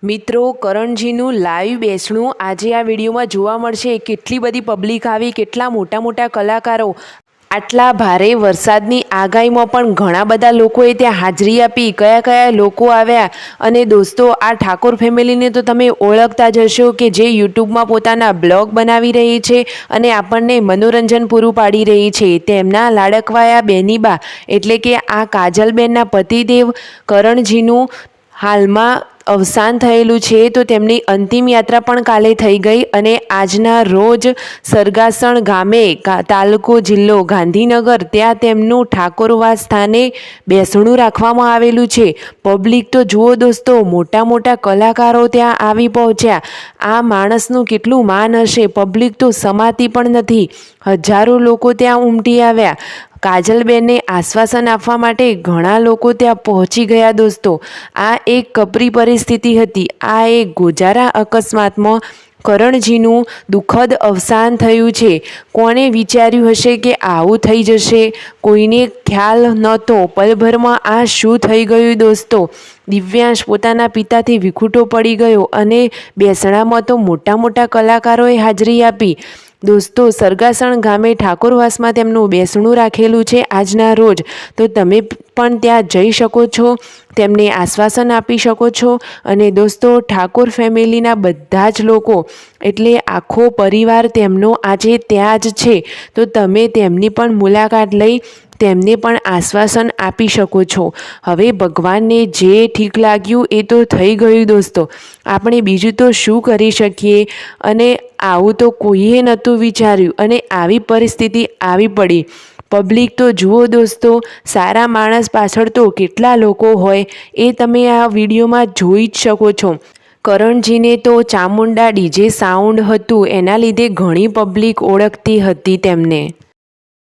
મિત્રો, કરણજીનું લાઈવ બેસણું આજે આ વિડીયોમાં જોવા મળશે। કેટલી બધી પબ્લિક આવી, કેટલા મોટા મોટા કલાકારો, આટલા ભારે વરસાદની આગાહીમાં પણ ઘણા બધા લોકોએ ત્યાં હાજરી આપી। કયા કયા લોકો આવ્યા? અને દોસ્તો, આ ઠાકોર ફેમિલીને તો તમે ઓળખતા જ હશો કે જે યુટ્યુબમાં પોતાના બ્લોગ બનાવી રહી છે અને આપણને મનોરંજન પૂરું પાડી રહી છે। તેમના લાડકવાયા બેનીબા એટલે કે આ કાજલબેનના પતિદેવ કરણજીનું હાલમાં અવસાન થયેલું છે, તો તેમની અંતિમ યાત્રા પણ કાલે થઈ ગઈ અને આજના રોજ સરગાસણ ગામે, તાલુકો જિલ્લો ગાંધીનગર, ત્યાં તેમનું ઠાકોરવાસ સ્થાને બેસણું રાખવામાં આવેલું છે। પબ્લિક તો જુઓ દોસ્તો, મોટા મોટા કલાકારો ત્યાં આવી પહોંચ્યા। આ માણસનું કેટલું માન હશે, પબ્લિક તો સમાતી પણ નથી, હજારો લોકો ત્યાં ઉમટી આવ્યા। કાજલબેનને આશ્વાસન આપવા માટે ઘણા લોકો ત્યાં પહોંચી ગયા। દોસ્તો, આ એક કપરી પરિસ્થિતિ હતી। આ એક ગોજારા અકસ્માતમાં કરણજીનું દુઃખદ અવસાન થયું છે। કોણે વિચાર્યું હશે કે આવું થઈ જશે? કોઈને ખ્યાલ નહોતો। પલભરમાં આ શું થઈ ગયું દોસ્તો? દિવ્યાંશ પોતાના પિતાથી વિખૂટો પડી ગયો અને બેસણામાં તો મોટા મોટા કલાકારોએ હાજરી આપી। દોસ્તો, સરગાસણ ગામે ઠાકોરવાસમાં તેમનું બેસણું રાખેલું છે આજના રોજ, તો તમે પણ ત્યાં જઈ શકો છો, તેમને આશ્વાસન આપી શકો છો। અને દોસ્તો, ઠાકોર ફેમિલીના બધા જ લોકો એટલે આખો પરિવાર તેમનો આજે ત્યાં જ છે, તો તમે તેમની પણ મુલાકાત લઈ તેમને પણ આશ્વાસન આપી શકો છો। હવે ભગવાનને જે ઠીક લાગ્યું એ તો થઈ ગયું દોસ્તો, આપણે બીજું તો શું કરી શકીએ? અને આવું તો કોઈએ નહોતું વિચાર્યું અને આવી પરિસ્થિતિ આવી પડી। પબ્લિક તો જુઓ દોસ્તો, સારા માણસ પાછળ તો કેટલા લોકો હોય એ તમે આ વિડીયોમાં જોઈ જ શકો છો। કરણજીને તો ચામુંડા ડીજે સાઉન્ડ હતું, એના લીધે ઘણી પબ્લિક ઓળખતી હતી તેમને।